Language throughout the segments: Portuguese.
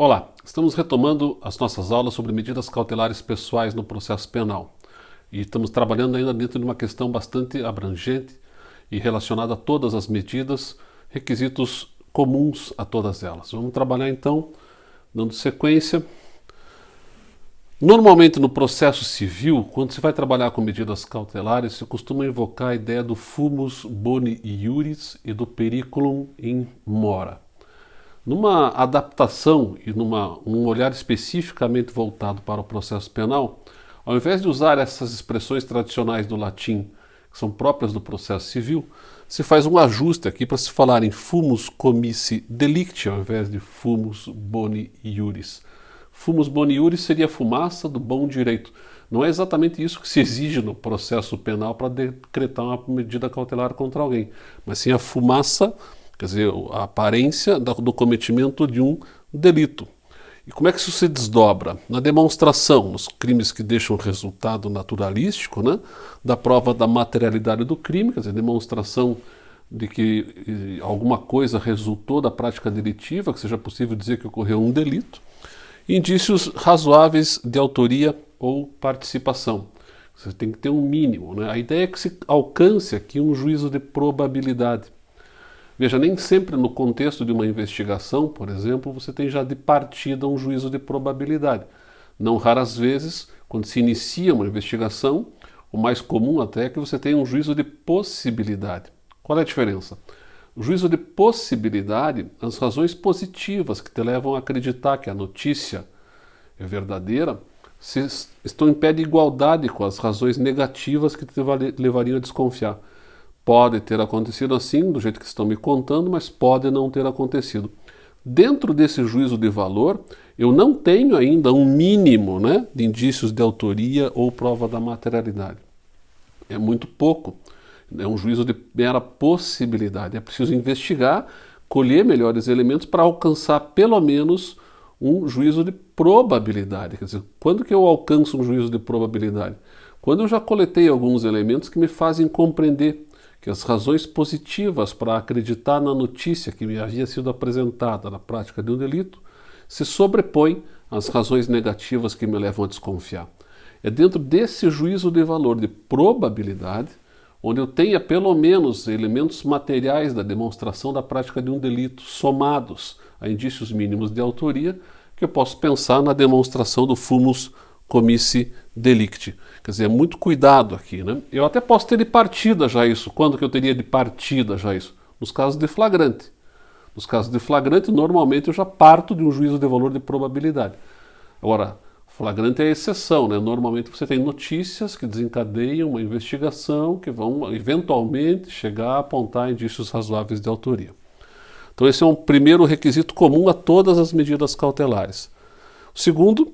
Olá, estamos retomando as nossas aulas sobre medidas cautelares pessoais no processo penal. E estamos trabalhando ainda dentro de uma questão bastante abrangente e relacionada a todas as medidas, requisitos comuns a todas elas. Vamos trabalhar então, dando sequência. Normalmente no processo civil, quando se vai trabalhar com medidas cautelares, se costuma invocar a ideia do fumus boni iuris e do periculum in mora. Numa adaptação e num olhar especificamente voltado para o processo penal, ao invés de usar essas expressões tradicionais do latim, que são próprias do processo civil, se faz um ajuste aqui para se falar em fumus comissi delicti ao invés de fumus boni iuris. Fumus boni iuris seria a fumaça do bom direito. Não é exatamente isso que se exige no processo penal para decretar uma medida cautelar contra alguém, mas sim a fumaça, quer dizer, a aparência do cometimento de um delito. E como é que isso se desdobra? Na demonstração, nos crimes que deixam resultado naturalístico, né, da prova da materialidade do crime, quer dizer, demonstração de que alguma coisa resultou da prática delitiva, que seja possível dizer que ocorreu um delito. Indícios razoáveis de autoria ou participação. Você tem que ter um mínimo, né? A ideia é que se alcance aqui um juízo de probabilidade. Veja, nem sempre no contexto de uma investigação, por exemplo, você tem já de partida um juízo de probabilidade. Não raras vezes, quando se inicia uma investigação, o mais comum até é que você tenha um juízo de possibilidade. Qual é a diferença? O juízo de possibilidade, as razões positivas que te levam a acreditar que a notícia é verdadeira, estão em pé de igualdade com as razões negativas que te levariam a desconfiar. Pode ter acontecido assim, do jeito que estão me contando, mas pode não ter acontecido. Dentro desse juízo de valor, eu não tenho ainda um mínimo, né, de indícios de autoria ou prova da materialidade. É muito pouco. É um juízo de mera possibilidade. É preciso investigar, colher melhores elementos para alcançar pelo menos um juízo de probabilidade. Quer dizer, quando que eu alcanço um juízo de probabilidade? Quando eu já coletei alguns elementos que me fazem compreender que as razões positivas para acreditar na notícia que me havia sido apresentada na prática de um delito se sobrepõem às razões negativas que me levam a desconfiar. É dentro desse juízo de valor de probabilidade, onde eu tenha pelo menos elementos materiais da demonstração da prática de um delito somados a indícios mínimos de autoria, que eu posso pensar na demonstração do fumus comissi delicti. Quer dizer, é muito cuidado aqui, né? Eu até posso ter de partida já isso. Quando que eu teria de partida já isso? Nos casos de flagrante. Nos casos de flagrante, normalmente eu já parto de um juízo de valor de probabilidade. Agora, flagrante é a exceção, né? Normalmente você tem notícias que desencadeiam uma investigação que vão eventualmente chegar a apontar indícios razoáveis de autoria. Então esse é um primeiro requisito comum a todas as medidas cautelares. O segundo,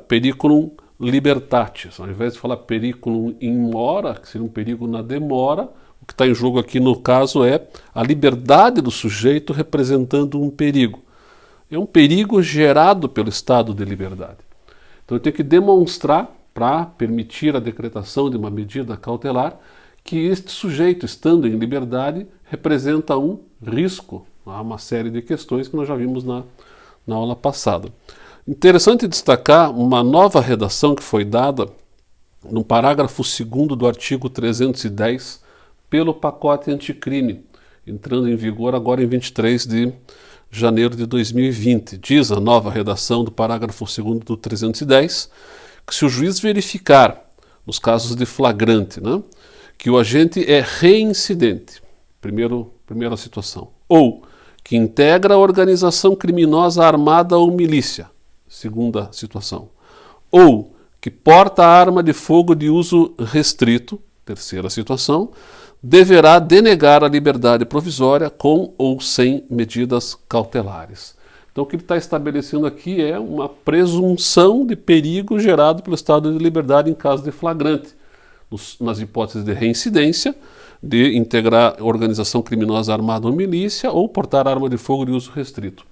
periculum libertatis. Ao invés de falar periculum in mora, que seria um perigo na demora, o que está em jogo aqui no caso é a liberdade do sujeito representando um perigo. É um perigo gerado pelo estado de liberdade. Então eu tenho que demonstrar, para permitir a decretação de uma medida cautelar, que este sujeito, estando em liberdade, representa um risco. Há uma série de questões que nós já vimos na aula passada. Interessante destacar uma nova redação que foi dada no parágrafo 2º do artigo 310 pelo pacote anticrime, entrando em vigor agora em 23 de janeiro de 2020. Diz a nova redação do parágrafo 2º do 310 que se o juiz verificar, nos casos de flagrante, né, que o agente é reincidente, primeira situação, ou que integra a organização criminosa armada ou milícia, segunda situação, ou que porta arma de fogo de uso restrito, terceira situação, deverá denegar a liberdade provisória com ou sem medidas cautelares. Então o que ele está estabelecendo aqui é uma presunção de perigo gerado pelo estado de liberdade em caso de flagrante, nas hipóteses de reincidência, de integrar organização criminosa armada ou milícia ou portar arma de fogo de uso restrito.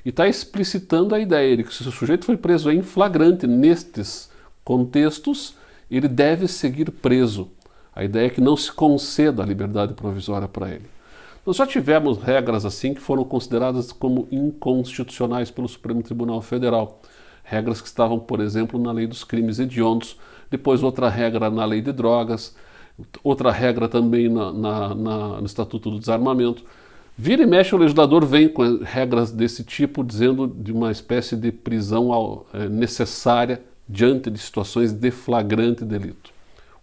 E está explicitando a ideia de que se o sujeito foi preso em flagrante nestes contextos, ele deve seguir preso. A ideia é que não se conceda a liberdade provisória para ele. Nós já tivemos regras assim que foram consideradas como inconstitucionais pelo Supremo Tribunal Federal. Regras que estavam, por exemplo, na Lei dos Crimes Hediondos, depois outra regra na Lei de Drogas, outra regra também no Estatuto do Desarmamento. Vira e mexe o legislador vem com regras desse tipo, dizendo de uma espécie de prisão necessária diante de situações de flagrante delito.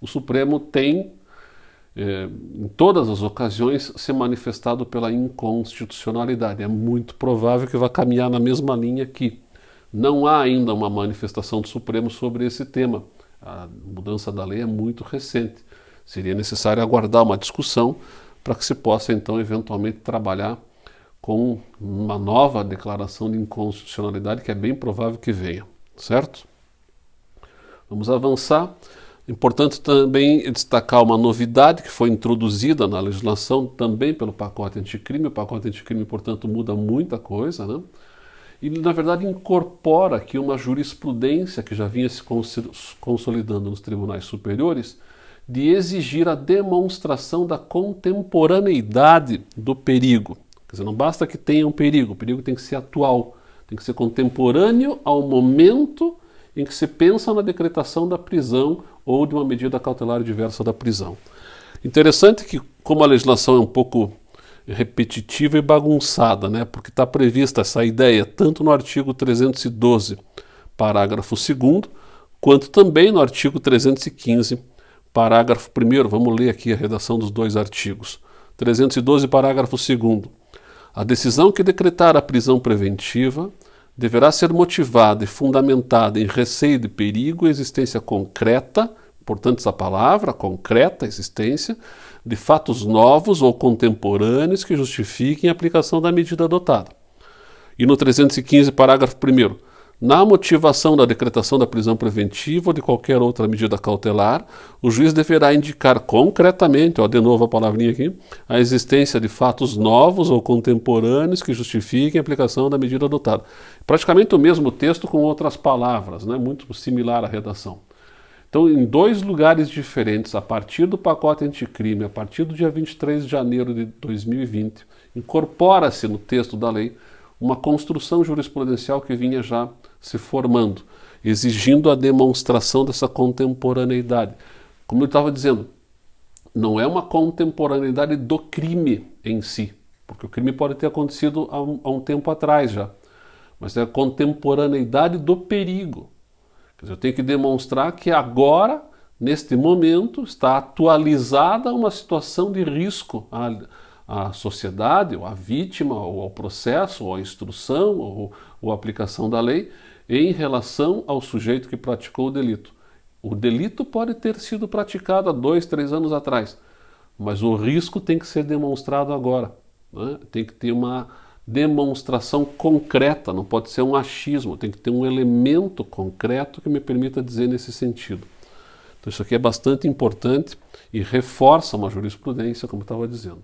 O Supremo tem, em todas as ocasiões, se manifestado pela inconstitucionalidade. É muito provável que vá caminhar na mesma linha aqui. Não há ainda uma manifestação do Supremo sobre esse tema. A mudança da lei é muito recente. Seria necessário aguardar uma discussão para que se possa, então, eventualmente trabalhar com uma nova declaração de inconstitucionalidade, que é bem provável que venha, certo? Vamos avançar. Importante também destacar uma novidade que foi introduzida na legislação também pelo pacote anticrime. O pacote anticrime, portanto, muda muita coisa, né? E, na verdade, incorpora aqui uma jurisprudência que já vinha se consolidando nos tribunais superiores, de exigir a demonstração da contemporaneidade do perigo. Quer dizer, não basta que tenha um perigo, o perigo tem que ser atual, tem que ser contemporâneo ao momento em que se pensa na decretação da prisão ou de uma medida cautelar diversa da prisão. Interessante que, como a legislação é um pouco repetitiva e bagunçada, né, porque está prevista essa ideia tanto no artigo 312, parágrafo 2º, quanto também no artigo 315, parágrafo 1º, vamos ler aqui a redação dos dois artigos. 312, parágrafo 2º. A decisão que decretar a prisão preventiva deverá ser motivada e fundamentada em receio de perigo e existência concreta, portanto essa palavra, concreta, existência, de fatos novos ou contemporâneos que justifiquem a aplicação da medida adotada. E no 315, parágrafo 1º. Na motivação da decretação da prisão preventiva ou de qualquer outra medida cautelar, o juiz deverá indicar concretamente, ó, de novo a palavrinha aqui, a existência de fatos novos ou contemporâneos que justifiquem a aplicação da medida adotada. Praticamente o mesmo texto com outras palavras, né? Muito similar à redação. Então, em dois lugares diferentes, a partir do pacote anticrime, a partir do dia 23 de janeiro de 2020, incorpora-se no texto da lei uma construção jurisprudencial que vinha já se formando, exigindo a demonstração dessa contemporaneidade. Como eu estava dizendo, não é uma contemporaneidade do crime em si, porque o crime pode ter acontecido há um tempo atrás já, mas é a contemporaneidade do perigo. Quer dizer, eu tenho que demonstrar que agora, neste momento, está atualizada uma situação de risco à sociedade, ou à vítima, ou ao processo, ou à instrução, ou à aplicação da lei, em relação ao sujeito que praticou o delito. O delito pode ter sido praticado há 2, 3 anos atrás, mas o risco tem que ser demonstrado agora, né? Tem que ter uma demonstração concreta, não pode ser um achismo, tem que ter um elemento concreto que me permita dizer nesse sentido. Então isso aqui é bastante importante e reforça uma jurisprudência, como eu estava dizendo.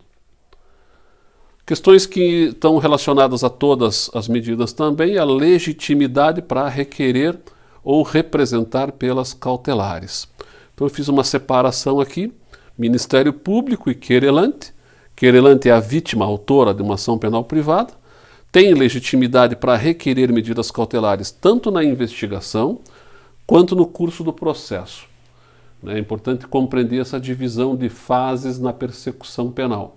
Questões que estão relacionadas a todas as medidas também, a legitimidade para requerer ou representar pelas cautelares. Então eu fiz uma separação aqui, Ministério Público e querelante. Querelante é a vítima autora de uma ação penal privada, tem legitimidade para requerer medidas cautelares tanto na investigação quanto no curso do processo. É importante compreender essa divisão de fases na persecução penal.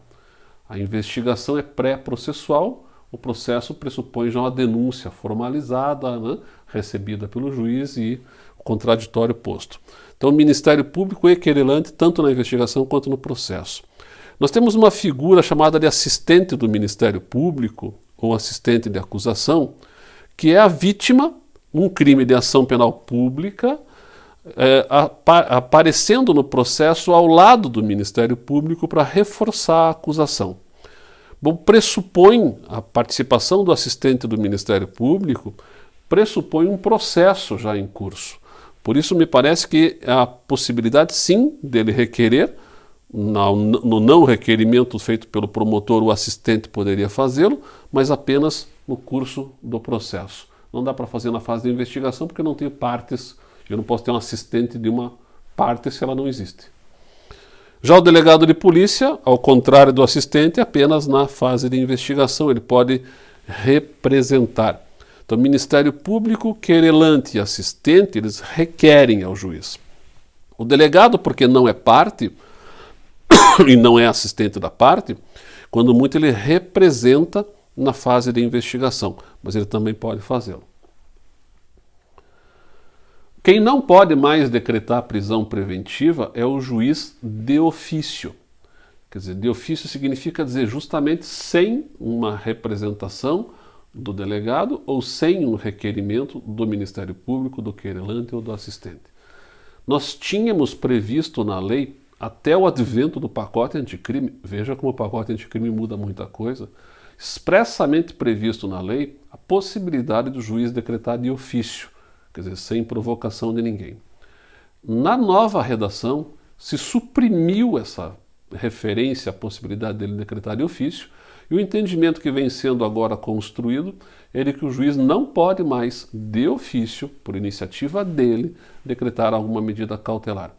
A investigação é pré-processual, o processo pressupõe já uma denúncia formalizada, né, recebida pelo juiz e o contraditório posto. Então, o Ministério Público e querelante, tanto na investigação quanto no processo. Nós temos uma figura chamada de assistente do Ministério Público, ou assistente de acusação, que é a vítima, um crime de ação penal pública, aparecendo no processo ao lado do Ministério Público para reforçar a acusação. Bom, pressupõe a participação do assistente do Ministério Público, pressupõe um processo já em curso. Por isso me parece que há a possibilidade sim dele requerer, no não requerimento feito pelo promotor, o assistente poderia fazê-lo, mas apenas no curso do processo. Não dá para fazer na fase de investigação porque não tem partes. Eu não posso ter um assistente de uma parte se ela não existe. Já o delegado de polícia, ao contrário do assistente, apenas na fase de investigação, ele pode representar. Então, Ministério Público, querelante e assistente, eles requerem ao juiz. O delegado, porque não é parte e não é assistente da parte, quando muito ele representa na fase de investigação, mas ele também pode fazê-lo. Quem não pode mais decretar prisão preventiva é o juiz de ofício. Quer dizer, de ofício significa dizer justamente sem uma representação do delegado ou sem um requerimento do Ministério Público, do querelante ou do assistente. Nós tínhamos previsto na lei, até o advento do pacote anticrime, veja como o pacote anticrime muda muita coisa, expressamente previsto na lei a possibilidade do juiz decretar de ofício, quer dizer, sem provocação de ninguém. Na nova redação, se suprimiu essa referência à possibilidade dele decretar de ofício, e o entendimento que vem sendo agora construído é de que o juiz não pode mais, de ofício, por iniciativa dele, decretar alguma medida cautelar.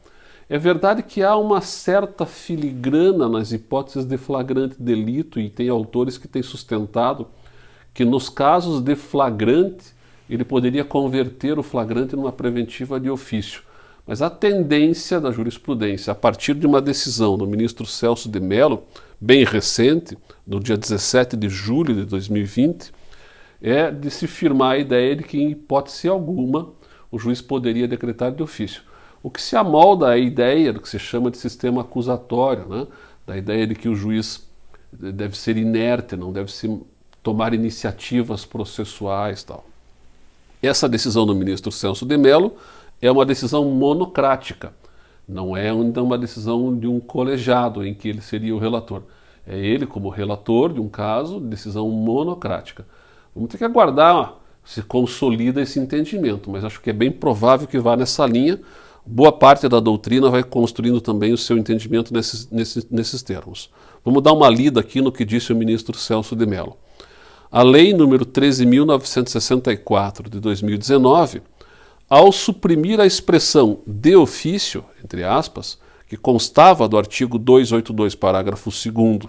É verdade que há uma certa filigrana nas hipóteses de flagrante delito, e tem autores que têm sustentado que nos casos de flagrante ele poderia converter o flagrante numa preventiva de ofício. Mas a tendência da jurisprudência, a partir de uma decisão do ministro Celso de Mello, bem recente, no dia 17 de julho de 2020, é de se firmar a ideia de que, em hipótese alguma, o juiz poderia decretar de ofício. O que se amolda à ideia do que se chama de sistema acusatório, né? Da ideia de que o juiz deve ser inerte, não deve se tomar iniciativas processuais, tal. Essa decisão do ministro Celso de Mello é uma decisão monocrática, não é ainda uma decisão de um colegiado em que ele seria o relator. É ele como relator de um caso, decisão monocrática. Vamos ter que aguardar se consolida esse entendimento, mas acho que é bem provável que vá nessa linha. Boa parte da doutrina vai construindo também o seu entendimento nesses termos. Vamos dar uma lida aqui no que disse o ministro Celso de Mello. A Lei número 13.964 de 2019, ao suprimir a expressão de ofício, entre aspas, que constava do artigo 282, parágrafo 2º,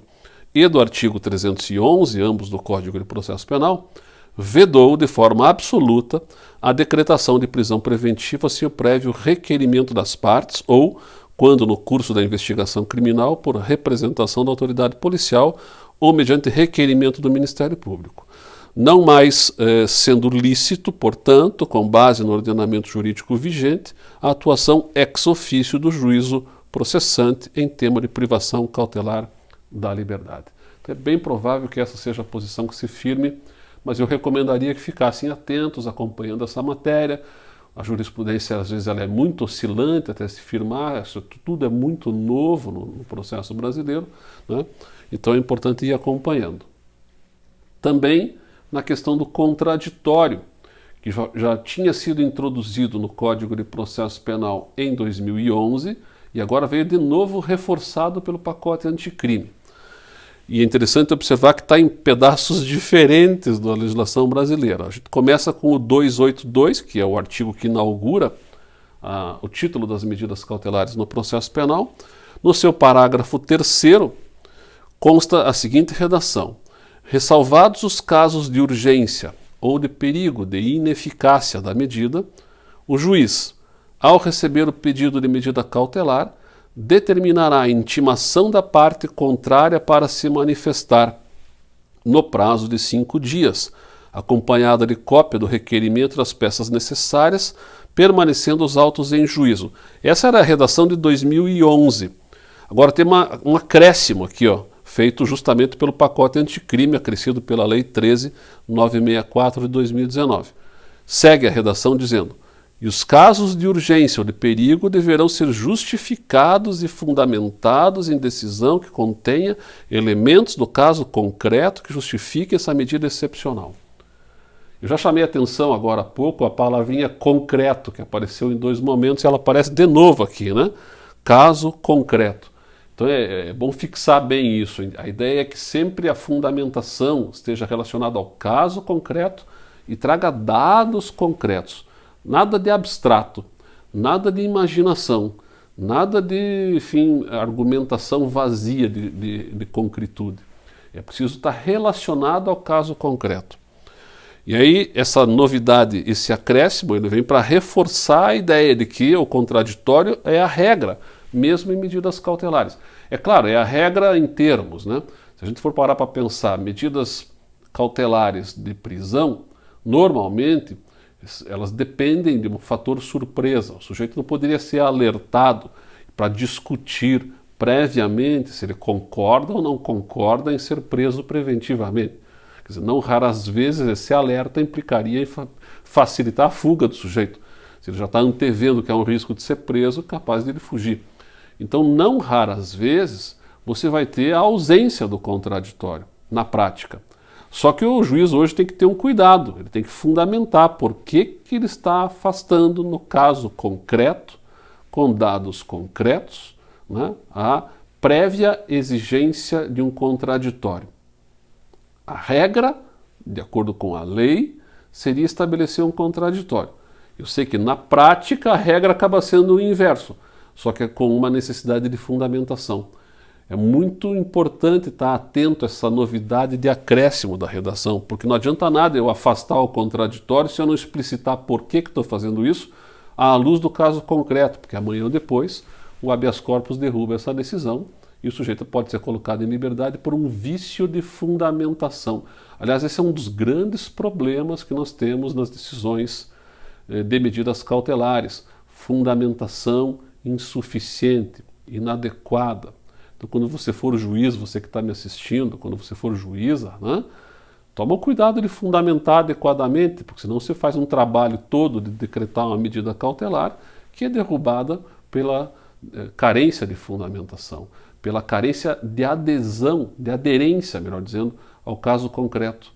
e do artigo 311, ambos do Código de Processo Penal, vedou de forma absoluta a decretação de prisão preventiva sem o prévio requerimento das partes ou, quando no curso da investigação criminal, por representação da autoridade policial ou mediante requerimento do Ministério Público. Não mais sendo lícito, portanto, com base no ordenamento jurídico vigente, a atuação ex officio do juízo processante em tema de privação cautelar da liberdade. Então é bem provável que essa seja a posição que se firme, mas eu recomendaria que ficassem atentos, acompanhando essa matéria. A jurisprudência, às vezes, ela é muito oscilante até se firmar, isso tudo é muito novo no processo brasileiro, né? Então é importante ir acompanhando. Também na questão do contraditório, que já tinha sido introduzido no Código de Processo Penal em 2011 e agora veio de novo reforçado pelo pacote anticrime. E é interessante observar que está em pedaços diferentes da legislação brasileira. A gente começa com o 282, que é o artigo que inaugura o título das medidas cautelares no processo penal. No seu parágrafo 3º, consta a seguinte redação: ressalvados os casos de urgência ou de perigo de ineficácia da medida, o juiz, ao receber o pedido de medida cautelar, determinará a intimação da parte contrária para se manifestar no prazo de 5 dias, acompanhada de cópia do requerimento das peças necessárias, permanecendo os autos em juízo. Essa era a redação de 2011. Agora tem um acréscimo aqui, feito justamente pelo pacote anticrime, acrescido pela Lei 13.964 de 2019. Segue a redação dizendo: e os casos de urgência ou de perigo deverão ser justificados e fundamentados em decisão que contenha elementos do caso concreto que justifiquem essa medida excepcional. Eu já chamei a atenção agora há pouco a palavrinha concreto, que apareceu em 2 momentos, e ela aparece de novo aqui, né? Caso concreto. Então é bom fixar bem isso. A ideia é que sempre a fundamentação esteja relacionada ao caso concreto e traga dados concretos. Nada de abstrato, nada de imaginação, Nada de, enfim, argumentação vazia de concretude. É preciso estar relacionado ao caso concreto. E aí, essa novidade, esse acréscimo, ele vem para reforçar a ideia de que o contraditório é a regra, mesmo em medidas cautelares. É claro, é a regra em termos, né? Se a gente for parar para pensar, medidas cautelares de prisão, normalmente, elas dependem de um fator surpresa. O sujeito não poderia ser alertado para discutir previamente se ele concorda ou não concorda em ser preso preventivamente. Quer dizer, não raras vezes esse alerta implicaria em facilitar a fuga do sujeito. Se ele já está antevendo que há um risco de ser preso, capaz de ele fugir. Então, não raras vezes, você vai ter a ausência do contraditório na prática. Só que o juiz hoje tem que ter um cuidado, ele tem que fundamentar por que ele está afastando, no caso concreto, com dados concretos, né, a prévia exigência de um contraditório. A regra, de acordo com a lei, seria estabelecer um contraditório. Eu sei que na prática a regra acaba sendo o inverso, só que é com uma necessidade de fundamentação. É muito importante estar atento a essa novidade de acréscimo da redação, porque não adianta nada eu afastar o contraditório se eu não explicitar por que estou fazendo isso à luz do caso concreto, porque amanhã ou depois o habeas corpus derruba essa decisão e o sujeito pode ser colocado em liberdade por um vício de fundamentação. Aliás, esse é um dos grandes problemas que nós temos nas decisões de medidas cautelares. Fundamentação insuficiente, inadequada. Então, quando você for juiz, você que está me assistindo, quando você for juíza, né, toma cuidado de fundamentar adequadamente, porque senão você faz um trabalho todo de decretar uma medida cautelar que é derrubada pela carência de fundamentação, pela carência de adesão, de aderência, melhor dizendo, ao caso concreto.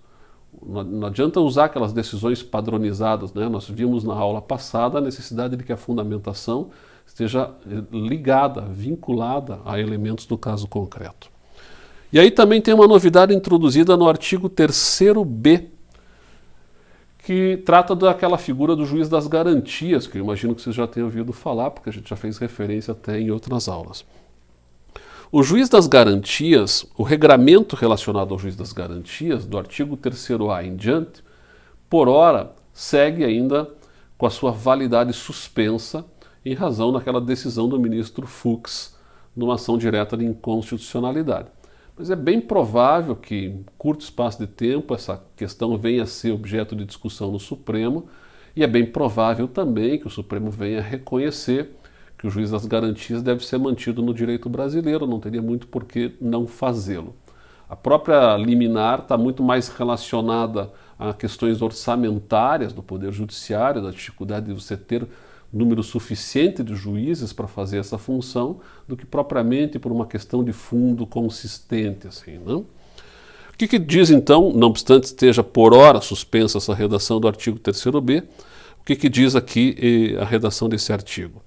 Não adianta usar aquelas decisões padronizadas, né? Nós vimos na aula passada a necessidade de que a fundamentação esteja ligada, vinculada a elementos do caso concreto. E aí também tem uma novidade introduzida no artigo 3º-B, que trata daquela figura do juiz das garantias, que eu imagino que vocês já tenham ouvido falar, porque a gente já fez referência até em outras aulas. O juiz das garantias, o regramento relacionado ao juiz das garantias, do artigo 3º-A em diante, por ora, segue ainda com a sua validade suspensa em razão daquela decisão do ministro Fux numa ação direta de inconstitucionalidade. Mas é bem provável que, em curto espaço de tempo, essa questão venha a ser objeto de discussão no Supremo, e é bem provável também que o Supremo venha a reconhecer que o juiz das garantias deve ser mantido no direito brasileiro, não teria muito por que não fazê-lo. A própria liminar está muito mais relacionada a questões orçamentárias do Poder Judiciário, da dificuldade de você ter número suficiente de juízes para fazer essa função, do que propriamente por uma questão de fundo consistente. Assim, não? O que diz então, não obstante esteja por hora suspensa essa redação do artigo 3º-B, o que diz aqui a redação desse artigo?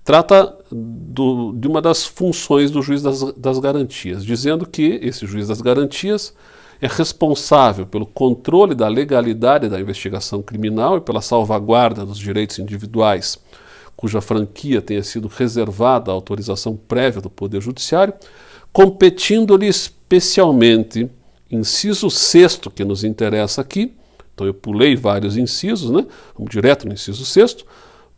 Trata de uma das funções do juiz das garantias, dizendo que esse juiz das garantias é responsável pelo controle da legalidade da investigação criminal e pela salvaguarda dos direitos individuais, cuja franquia tenha sido reservada à autorização prévia do Poder Judiciário, competindo-lhe especialmente, inciso 6º que nos interessa aqui, então eu pulei vários incisos, né? Vamos direto no inciso 6º,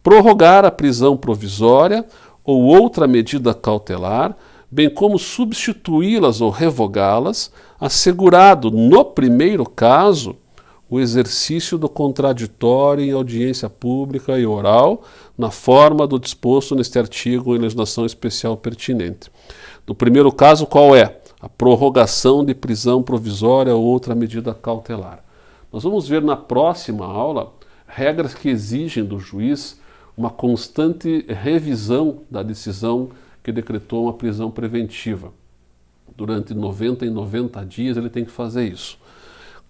prorrogar a prisão provisória ou outra medida cautelar, bem como substituí-las ou revogá-las, assegurado, no primeiro caso, o exercício do contraditório em audiência pública e oral, na forma do disposto neste artigo em legislação especial pertinente. No primeiro caso, qual é? A prorrogação de prisão provisória ou outra medida cautelar. Nós vamos ver na próxima aula regras que exigem do juiz uma constante revisão da decisão que decretou uma prisão preventiva. Durante 90 em 90 dias ele tem que fazer isso.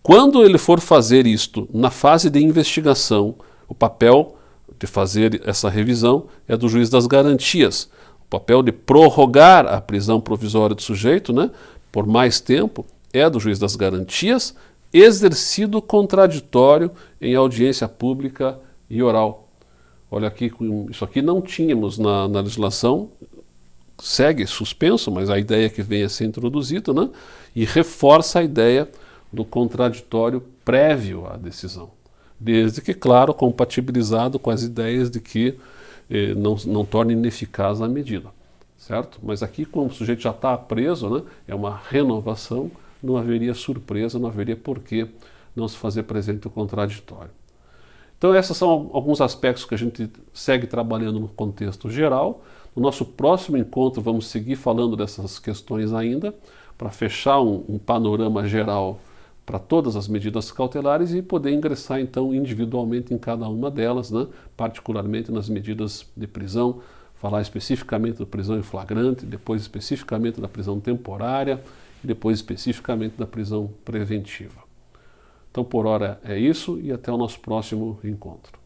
Quando ele for fazer isto na fase de investigação, o papel de fazer essa revisão é do juiz das garantias. O papel de prorrogar a prisão provisória do sujeito, né, por mais tempo, é do juiz das garantias, exercido contraditório em audiência pública e oral. olha aqui, isso aqui não tínhamos na legislação, segue suspenso, mas a ideia que vem a ser introduzida, né? E reforça a ideia do contraditório prévio à decisão. Desde que, claro, compatibilizado com as ideias de que não torne ineficaz a medida, certo? Mas aqui, como o sujeito já está preso, né, é uma renovação, não haveria surpresa, não haveria por que não se fazer presente o contraditório. Então, esses são alguns aspectos que a gente segue trabalhando no contexto geral. No nosso próximo encontro, vamos seguir falando dessas questões ainda, para fechar um panorama geral para todas as medidas cautelares e poder ingressar, então, individualmente em cada uma delas, né? Particularmente nas medidas de prisão, falar especificamente da prisão em flagrante, depois especificamente da prisão temporária e depois especificamente da prisão preventiva. Então, por hora é isso e até o nosso próximo encontro.